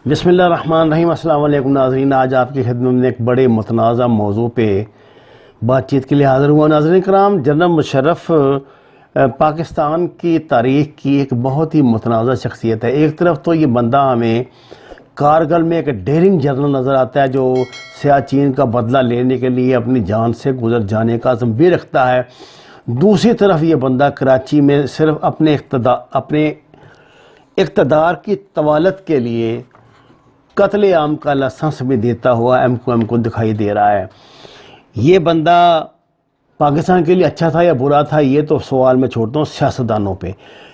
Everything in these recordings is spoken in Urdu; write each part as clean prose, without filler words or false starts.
بسم اللہ الرحمن الرحیم۔ السلام علیکم ناظرین، آج آپ کی خدمت میں ایک بڑے متنازع موضوع پہ بات چیت کے لیے حاضر ہوا۔ ناظرین کرام، جنرل مشرف پاکستان کی تاریخ کی ایک بہت ہی متنازع شخصیت ہے۔ ایک طرف تو یہ بندہ ہمیں کارگل میں ایک ڈیرنگ جنرل نظر آتا ہے جو سیاچین کا بدلہ لینے کے لیے اپنی جان سے گزر جانے کا عزم بھی رکھتا ہے۔ دوسری طرف یہ بندہ کراچی میں صرف اپنے اقتدار کی طوالت کے لیے قتل عام کا لائسنس بھی دیتا ہوا ایم کو دکھائی دے رہا ہے۔ یہ بندہ پاکستان کے لیے اچھا تھا یا برا تھا، یہ تو سوال میں چھوڑتا ہوں سیاستدانوں پہ،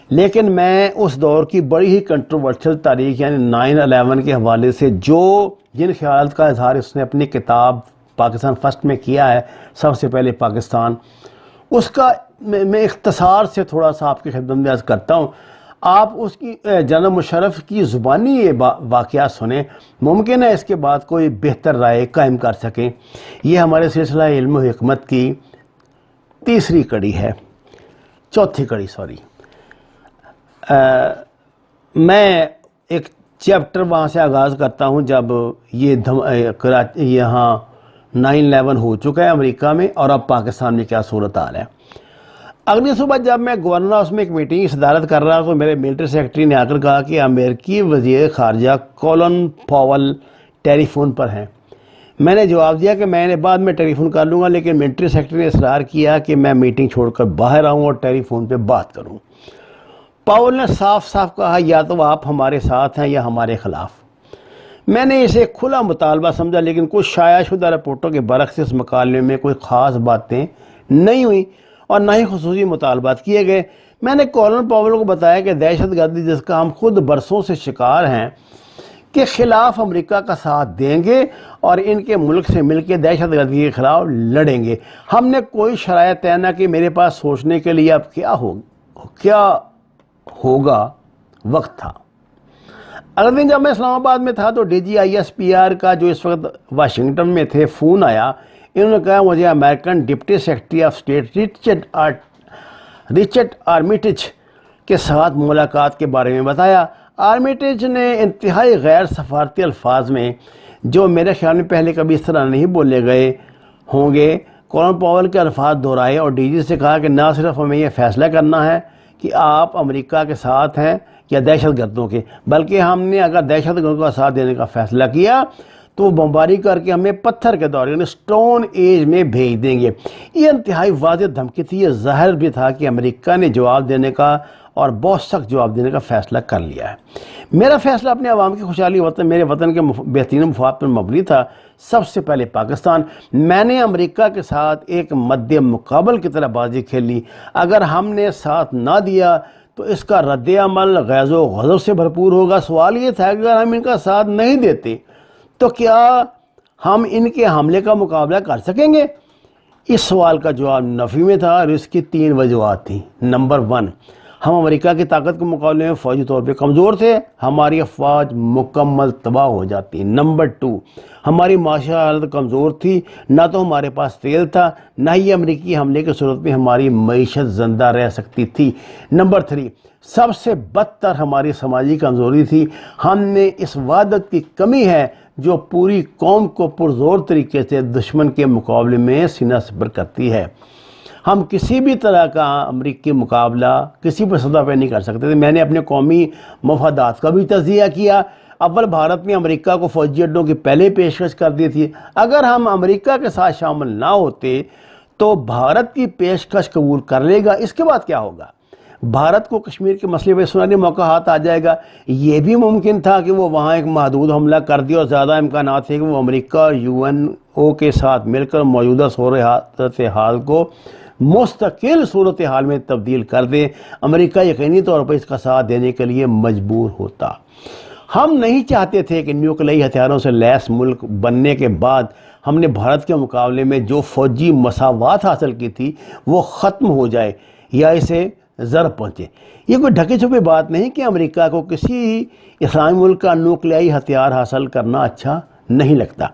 لیکن میں اس دور کی بڑی ہی کنٹروورشل تاریخ یعنی 9/11 کے حوالے سے جن خیالات کا اظہار اس نے اپنی کتاب پاکستان فرسٹ میں کیا ہے، سب سے پہلے پاکستان، اس کا میں اختصار سے تھوڑا سا آپ کی خدمت میں عرض کرتا ہوں۔ آپ اس کی جنرل مشرف کی زبانی یہ واقعات سنیں، ممکن ہے اس کے بعد کوئی بہتر رائے قائم کر سکیں۔ یہ ہمارے سلسلہ علم و حکمت کی چوتھی کڑی میں ایک چیپٹر وہاں سے آغاز کرتا ہوں جب یہاں 9/11 ہو چکا ہے امریکہ میں، اور اب پاکستان میں کیا صورتحال ہے۔ اگلی صبح جب میں گورنر ہاؤس میں ایک میٹنگ کی صدارت کر رہا تو میرے ملٹری سیکرٹری نے آ کر کہا کہ امریکی وزیر خارجہ کولن پاول ٹیلی فون پر ہیں۔ میں نے جواب دیا کہ میں بعد میں ٹیلی فون کر لوں گا، لیکن ملٹری سیکرٹری نے اصرار کیا کہ میں میٹنگ چھوڑ کر باہر آؤں اور ٹیلی فون پہ بات کروں۔ پاول نے صاف صاف کہا، یا تو آپ ہمارے ساتھ ہیں یا ہمارے خلاف۔ میں نے اسے کھلا مطالبہ سمجھا، لیکن کچھ شائع شدہ رپورٹوں کے برعکس اس مکالمے میں کوئی خاص باتیں نہیں ہوئیں اور نہ ہی خصوصی مطالبات کیے گئے۔ میں نے کولن پاول کو بتایا کہ دہشت گردی جس کا ہم خود برسوں سے شکار ہیں کے خلاف امریکہ کا ساتھ دیں گے اور ان کے ملک سے مل کے دہشت گردی کے خلاف لڑیں گے۔ ہم نے کوئی شرائط طے نہ کہ میرے پاس سوچنے کے لیے اب کیا ہوگا وقت تھا۔ اگلے دن جب میں اسلام آباد میں تھا تو DGISPR کا جو اس وقت واشنگٹن میں تھے فون آیا۔ انہوں نے کہا مجھے American deputy secretary of state Richard Armitage کے ساتھ ملاقات کے بارے میں بتایا۔ آرمیٹیج نے انتہائی غیر سفارتی الفاظ میں، جو میرے خیال میں پہلے کبھی اس طرح نہیں بولے گئے ہوں گے، کولن پاول کے الفاظ دہرائے اور DG سے کہا کہ نہ صرف ہمیں یہ فیصلہ کرنا ہے کہ آپ امریکہ کے ساتھ ہیں یا دہشت گردوں کے، بلکہ ہم نے اگر دہشت گردوں کا ساتھ دینے کا فیصلہ کیا تو وہ بمباری کر کے ہمیں پتھر کے دور یعنی سٹون ایج میں بھیج دیں گے۔ یہ انتہائی واضح دھمکی تھی۔ یہ ظاہر بھی تھا کہ امریکہ نے جواب دینے کا اور بہت سخت جواب دینے کا فیصلہ کر لیا ہے۔ میرا فیصلہ اپنے عوام کی خوشحالی میرے وطن کے بہترین مفاد پر مبنی تھا۔ سب سے پہلے پاکستان۔ میں نے امریکہ کے ساتھ ایک مد مقابل کی طرح بازی کھیلی۔ اگر ہم نے ساتھ نہ دیا تو اس کا رد عمل غیظ و غضب سے بھرپور ہوگا۔ سوال یہ تھا کہ اگر ہم ان کا ساتھ نہیں دیتے تو کیا ہم ان کے حملے کا مقابلہ کر سکیں گے؟ اس سوال کا جواب نفی میں تھا اور اس کی 3 وجوہات تھیں۔ نمبر 1، ہم امریکہ کی طاقت کے مقابلے میں فوجی طور پہ کمزور تھے، ہماری افواج مکمل تباہ ہو جاتی۔ نمبر 2، ہماری معاشی حالت کمزور تھی، نہ تو ہمارے پاس تیل تھا، نہ ہی امریکی حملے کی صورت میں ہماری معیشت زندہ رہ سکتی تھی۔ نمبر 3، سب سے بدتر ہماری سماجی کمزوری تھی، ہم نے اس وحدت کی کمی ہے جو پوری قوم کو پرزور طریقے سے دشمن کے مقابلے میں سینہ سپر کرتی ہے۔ ہم کسی بھی طرح کا امریکی مقابلہ کسی بھی سطح پہ نہیں کر سکتے تھے۔ میں نے اپنے قومی مفادات کا بھی تجزیہ کیا۔ اول بھارت نے امریکہ کو فوجی اڈوں کی پہلے پیشکش کر دی تھی۔ اگر ہم امریکہ کے ساتھ شامل نہ ہوتے تو بھارت کی پیشکش قبول کر لے گا، اس کے بعد کیا ہوگا؟ بھارت کو کشمیر کے مسئلے پہ سنہری موقع ہاتھ آ جائے گا۔ یہ بھی ممکن تھا کہ وہ وہاں ایک محدود حملہ کر دے اور زیادہ امکانات تھے کہ وہ امریکہ اور UNO کے ساتھ مل کر موجودہ صورتحال کو مستقل صورتحال میں تبدیل کر دے۔ امریکہ یقینی طور پر اس کا ساتھ دینے کے لیے مجبور ہوتا۔ ہم نہیں چاہتے تھے کہ نیوکلیائی ہتھیاروں سے لیس ملک بننے کے بعد ہم نے بھارت کے مقابلے میں جو فوجی مساوات حاصل کی تھی وہ ختم ہو جائے یا اسے ضرب پہنچے۔ یہ کوئی ڈھکے چھپے بات نہیں کہ امریکہ کو کسی اسلامی ملک کا نیوکلیائی ہتھیار حاصل کرنا اچھا نہیں لگتا۔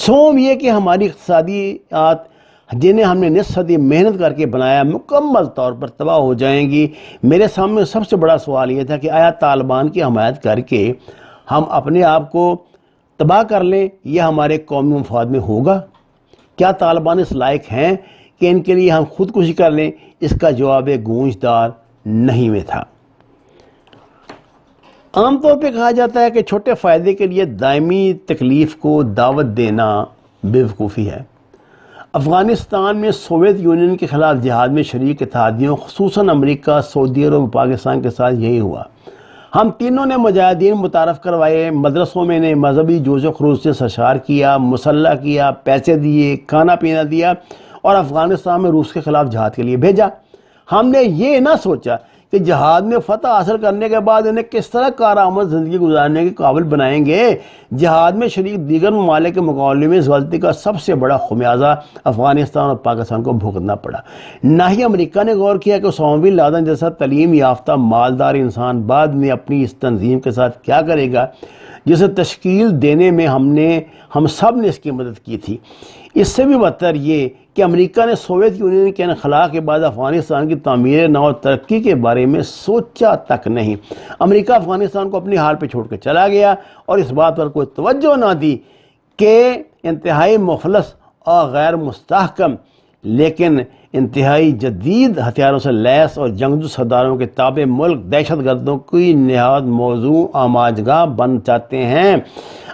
سوم یہ کہ ہماری اقتصادیات جنہیں ہم نے نصف صدی محنت کر کے بنایا مکمل طور پر تباہ ہو جائیں گی۔ میرے سامنے سب سے بڑا سوال یہ تھا کہ آیا طالبان کی حمایت کر کے ہم اپنے آپ کو تباہ کر لیں، یہ ہمارے قومی مفاد میں ہوگا؟ کیا طالبان اس لائق ہیں کہ ان کے لیے ہم خودکشی کر لیں؟ اس کا جواب گونجدار نہیں میں تھا۔ عام طور پہ کہا جاتا ہے کہ چھوٹے فائدے کے لیے دائمی تکلیف کو دعوت دینا بیوقوفی ہے۔ افغانستان میں سوویت یونین کے خلاف جہاد میں شریک اتحادیوں خصوصاً امریکہ، سعودی عرب اور پاکستان کے ساتھ یہی ہوا۔ ہم تینوں نے مجاہدین متعارف کروائے، مدرسوں میں نے مذہبی جوش و خروش سے سرشار کیا، مسلح کیا، پیسے دیے، کھانا پینا دیا اور افغانستان میں روس کے خلاف جہاد کے لیے بھیجا۔ ہم نے یہ نہ سوچا کہ جہاد میں فتح حاصل کرنے کے بعد انہیں کس طرح کارآمد زندگی گزارنے کے قابل بنائیں گے۔ جہاد میں شریک دیگر ممالک کے مقابلے میں اس غلطی کا سب سے بڑا خمیازہ افغانستان اور پاکستان کو بھگتنا پڑا۔ نہ ہی امریکہ نے غور کیا کہ اسامہ بن لادن جیسا تعلیم یافتہ مالدار انسان بعد میں اپنی اس تنظیم کے ساتھ کیا کرے گا جسے تشکیل دینے میں ہم سب نے اس کی مدد کی تھی۔ اس سے بھی بدتر یہ کہ امریکہ نے سوویت یونین کے انخلاء کے بعد افغانستان کی تعمیر نو اور ترقی کے بارے میں سوچا تک نہیں۔ امریکہ افغانستان کو اپنی حال پہ چھوڑ کے چلا گیا اور اس بات پر کوئی توجہ نہ دی کہ انتہائی مفلس اور غیر مستحکم لیکن انتہائی جدید ہتھیاروں سے لیس اور جنگجو سرداروں کے تابع ملک دہشت گردوں کی نہایت موضوع آماجگاہ بن جاتے ہیں۔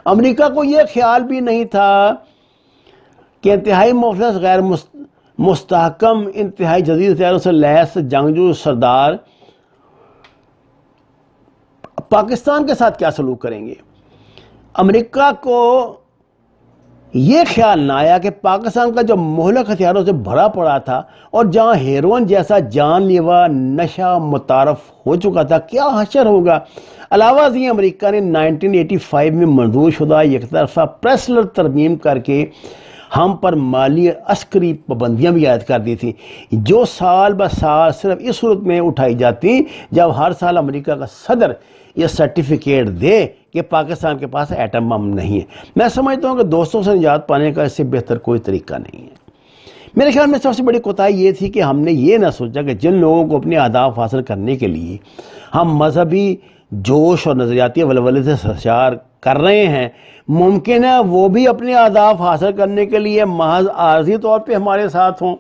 امریکہ کو یہ خیال بھی نہیں تھا کہ انتہائی مفلس غیر مستحکم انتہائی جدید ہتھیاروں سے لیس جنگجو سردار پاکستان کے ساتھ کیا سلوک کریں گے۔ امریکہ کو یہ خیال نہ آیا کہ پاکستان کا جو مہلک ہتھیاروں سے بھرا پڑا تھا اور جہاں ہیروئن جیسا جان لیوا نشہ متعارف ہو چکا تھا، کیا حشر ہوگا۔ علاوہ ازیں امریکہ نے 1985 میں منظور شدہ یک طرفہ پریسلر ترمیم کر کے ہم پر مالی عسکری پابندیاں بھی عائد کر دی تھیں، جو سال بہ سال صرف اس صورت میں اٹھائی جاتی جب ہر سال امریکہ کا صدر یہ سرٹیفکیٹ دے کہ پاکستان کے پاس ایٹم بم نہیں ہے۔ میں سمجھتا ہوں کہ دوستوں سے نجات پانے کا اس سے بہتر کوئی طریقہ نہیں ہے۔ میرے خیال میں سب سے بڑی کوتاہی یہ تھی کہ ہم نے یہ نہ سوچا کہ جن لوگوں کو اپنے اہداف حاصل کرنے کے لیے ہم مذہبی جوش اور نظریاتی ولولے سے سرشار کر رہے ہیں، ممکن ہے وہ بھی اپنے اہداف حاصل کرنے کے لیے محض عارضی طور پہ ہمارے ساتھ ہوں۔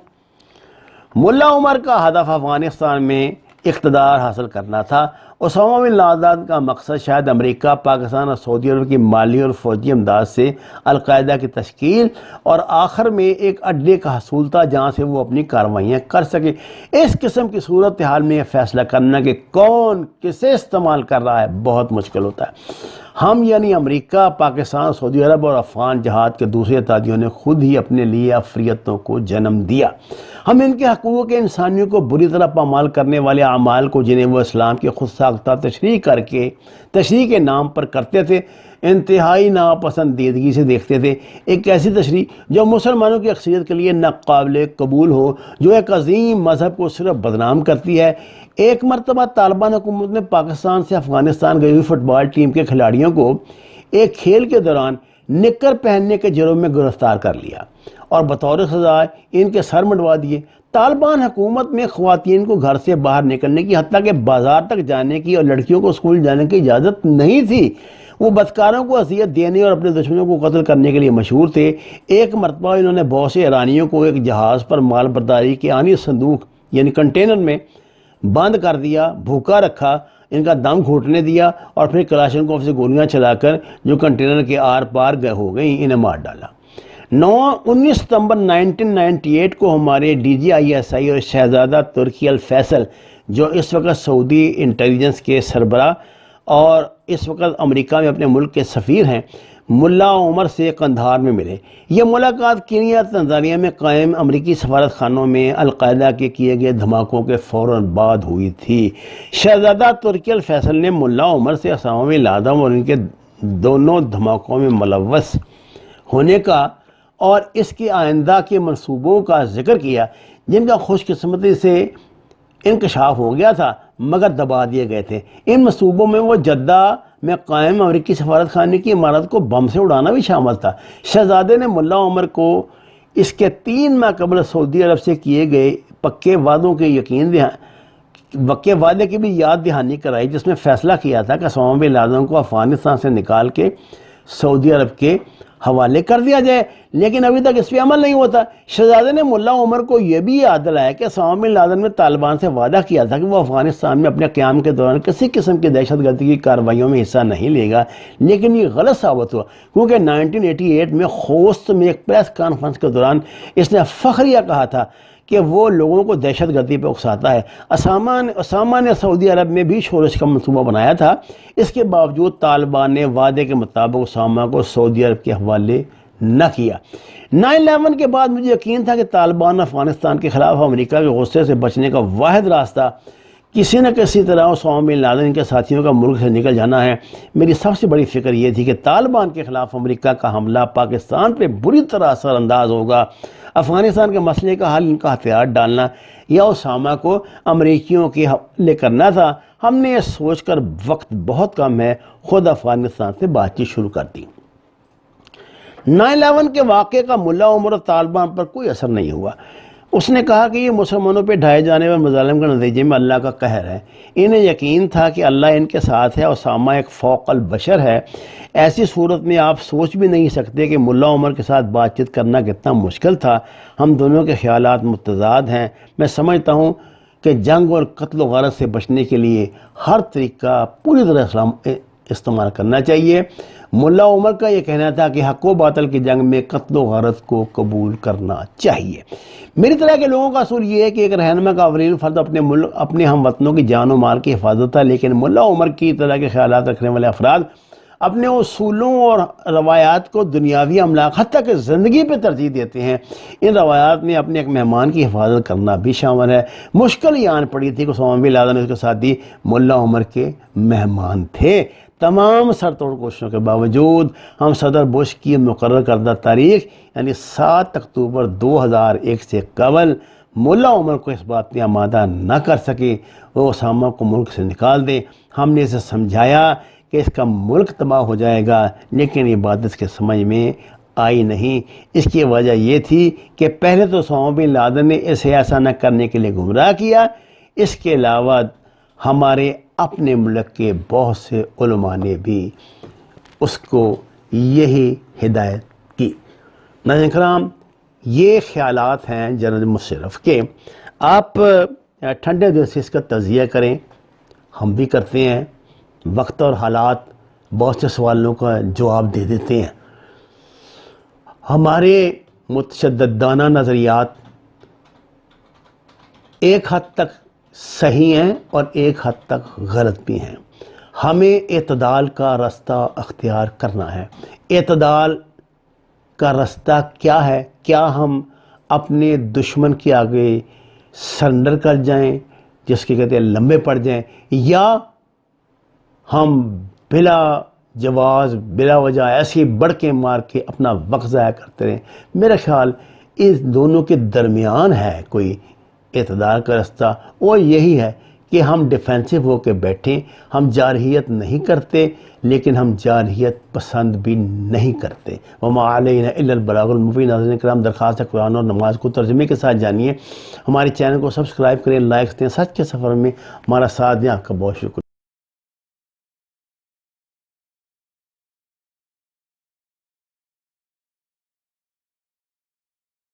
ملا عمر کا ہدف افغانستان میں اقتدار حاصل کرنا تھا۔ اسامہ بن لادن کا مقصد شاید امریکہ، پاکستان اور سعودی عرب کی مالی اور فوجی امداد سے القاعدہ کی تشکیل اور آخر میں ایک اڈے کا حصول تھا جہاں سے وہ اپنی کارروائیاں کر سکے۔ اس قسم کی صورتحال میں یہ فیصلہ کرنا کہ کون کسے استعمال کر رہا ہے بہت مشکل ہوتا ہے۔ ہم یعنی امریکہ، پاکستان، سعودی عرب اور افغان جہاد کے دوسرے اتحادیوں نے خود ہی اپنے لیے افریتوں کو جنم دیا۔ ہم ان کے حقوق انسانیوں کو بری طرح پامال کرنے والے اعمال کو جنہیں وہ اسلام کی خود ساختہ تشریح کے نام پر کرتے تھے، انتہائی ناپسندیدگی سے دیکھتے تھے۔ ایک ایسی تشریح جو مسلمانوں کی اکثریت کے لیے ناقابل قبول ہو، جو ایک عظیم مذہب کو صرف بدنام کرتی ہے۔ ایک مرتبہ طالبان حکومت نے پاکستان سے افغانستان گئی ہوئی فٹ بال ٹیم کے کھلاڑیوں کو ایک کھیل کے دوران نکر پہننے کے جرم میں گرفتار کر لیا اور بطور سزا ان کے سر منڈوا دیے۔ طالبان حکومت میں خواتین کو گھر سے باہر نکلنے کی، حتیٰ کہ بازار تک جانے کی اور لڑکیوں کو اسکول جانے کی اجازت نہیں تھی۔ وہ بدکاروں کو اذیت دینے اور اپنے دشمنوں کو قتل کرنے کے لیے مشہور تھے۔ ایک مرتبہ انہوں نے بہت سے ایرانیوں کو ایک جہاز پر مال برداری کے آنی صندوق یعنی کنٹینر میں بند کر دیا، بھوکا رکھا، ان کا دم گھوٹنے دیا اور پھر کلاشنکوف سے گولیاں چلا کر جو کنٹینر کے آر پار ہو گئیں انہیں مار ڈالا۔ 19 ستمبر 1998 کو ہمارے DGISI اور شہزادہ ترکی الفیصل جو اس وقت سعودی انٹیلیجنس کے سربراہ اور اس وقت امریکہ میں اپنے ملک کے سفیر ہیں، ملا عمر سے قندھار میں ملے۔ یہ ملاقات کینیا تنزانیہ میں قائم امریکی سفارت خانوں میں القاعدہ کے کیے گئے دھماکوں کے فوراً بعد ہوئی تھی۔ شہزادہ ترکی الفیصل نے ملا عمر سے اسامہ بن لادن اور ان کے دونوں دھماکوں میں ملوث ہونے کا اور اس کے آئندہ کے منصوبوں کا ذکر کیا، جن کا خوش قسمتی سے انکشاف ہو گیا تھا مگر دبا دیے گئے تھے۔ ان منصوبوں میں وہ جدہ میں قائم امریکی سفارت خانے کی عمارت کو بم سے اڑانا بھی شامل تھا۔ شہزادے نے ملا عمر کو اس کے 3 ماہ قبل سعودی عرب سے کیے گئے پکے وعدوں کے وقع وعدے کی بھی یاد دہانی کرائی، جس میں فیصلہ کیا تھا کہ اسامہ بن لادن کو افغانستان سے نکال کے سعودی عرب کے حوالے کر دیا جائے، لیکن ابھی تک اس پہ عمل نہیں ہوتا۔ شہزادے نے ملا عمر کو یہ بھی یاد دلایا کہ اسامہ بن لادن نے طالبان سے وعدہ کیا تھا کہ وہ افغانستان میں اپنے قیام کے دوران کسی قسم کی دہشت گردی کی کارروائیوں میں حصہ نہیں لے گا، لیکن یہ غلط ثابت ہوا، کیونکہ 1988 میں خوست میں ایک پریس کانفرنس کے دوران اس نے فخریہ کہا تھا کہ وہ لوگوں کو دہشت گردی پہ اکساتا ہے۔ اسامہ نے سعودی عرب میں بھی شورش کا منصوبہ بنایا تھا، اس کے باوجود طالبان نے وعدے کے مطابق اسامہ کو سعودی عرب کے حوالے نہ کیا۔ 9/11 کے بعد مجھے یقین تھا کہ طالبان افغانستان کے خلاف امریکہ کے غصے سے بچنے کا واحد راستہ کسی نہ کسی طرح اسامہ بن لادن کے ساتھیوں کا ملک سے نکل جانا ہے۔ میری سب سے بڑی فکر یہ تھی کہ طالبان کے خلاف امریکہ کا حملہ پاکستان پہ بری طرح اثر انداز ہوگا، افغانستان کے مسئلے کا حل ان کا ہتھیار ڈالنا یا اسامہ کو امریکیوں کے حوالے کرنا تھا۔ ہم نے یہ سوچ کر وقت بہت کم ہے خود افغانستان سے بات چیت شروع کر دی۔ 9/11 کے واقعے کا ملا عمر اور طالبان پر کوئی اثر نہیں ہوا۔ اس نے کہا کہ یہ مسلمانوں پہ ڈھائے جانے والے مظالم کے نتیجے میں اللہ کا قہر ہے۔ انہیں یقین تھا کہ اللہ ان کے ساتھ ہے، اسامہ ایک فوق البشر ہے۔ ایسی صورت میں آپ سوچ بھی نہیں سکتے کہ ملا عمر کے ساتھ بات چیت کرنا کتنا مشکل تھا۔ ہم دونوں کے خیالات متضاد ہیں۔ میں سمجھتا ہوں کہ جنگ اور قتل و غارت سے بچنے کے لیے ہر طریقہ پوری طرح استعمال کرنا چاہیے۔ ملا عمر کا یہ کہنا تھا کہ حق و باطل کی جنگ میں قتل و غارت کو قبول کرنا چاہیے۔ میری طرح کے لوگوں کا اصول یہ ہے کہ ایک رہنما کا اولین فرض اپنے ہم وطنوں کی جان و مال کی حفاظت ہے، لیکن ملا عمر کی طرح کے خیالات رکھنے والے افراد اپنے اصولوں اور روایات کو دنیاوی املاک حتیٰ کہ زندگی پہ ترجیح دیتے ہیں۔ ان روایات میں اپنے ایک مہمان کی حفاظت کرنا بھی شامل ہے۔ مشکل یہ آن پڑی تھی کہ اسامہ بن لادن اور اس کے ساتھی ملا عمر کے مہمان تھے۔ تمام سر توڑ کوششوں کے باوجود ہم صدر بش کی مقرر کردہ تاریخ یعنی 7 اکتوبر 2001 سے قبل ملا عمر کو اس بات میں آمادہ نہ کر سکے وہ اسامہ کو ملک سے نکال دیں۔ ہم نے اسے سمجھایا کہ اس کا ملک تباہ ہو جائے گا، لیکن یہ بات اس کے سمجھ میں آئی نہیں۔ اس کی وجہ یہ تھی کہ پہلے تو اسامہ بن لادن نے اسے ایسا نہ کرنے کے لیے گمراہ کیا، اس کے علاوہ ہمارے اپنے ملک کے بہت سے علماء نے بھی اس کو یہی ہدایت کی۔ ناظرین کرام، یہ خیالات ہیں جنرل مشرف کے۔ آپ ٹھنڈے دل سے اس کا تجزیہ کریں، ہم بھی کرتے ہیں۔ وقت اور حالات بہت سے سوالوں کا جواب دے دیتے ہیں۔ ہمارے متشددانہ نظریات ایک حد تک صحیح ہیں اور ایک حد تک غلط بھی ہیں۔ ہمیں اعتدال کا رستہ اختیار کرنا ہے۔ اعتدال کا رستہ کیا ہے؟ کیا ہم اپنے دشمن کے آگے سرنڈر کر جائیں، جس کے کہتے ہیں لمبے پڑ جائیں، یا ہم بلا جواز بلا وجہ ایسی بڑکیں مار کے اپنا وقت ضائع کرتے رہیں؟ میرا خیال اس دونوں کے درمیان ہے کوئی اعتدال کا رستہ، وہ یہی ہے کہ ہم ڈیفینسو ہو کے بیٹھیں۔ ہم جارحیت نہیں کرتے، لیکن ہم جارحیت پسند بھی نہیں کرتے۔ وما علینا الا البلاغ المبین۔ ناظرین کرام، درخواست ہے قرآن اور نماز کو ترجمے کے ساتھ جانیے۔ ہمارے چینل کو سبسکرائب کریں، لائکس دیں، سچ کے سفر میں ہمارا ساتھ دیں۔ آپ کا بہت شکریہ۔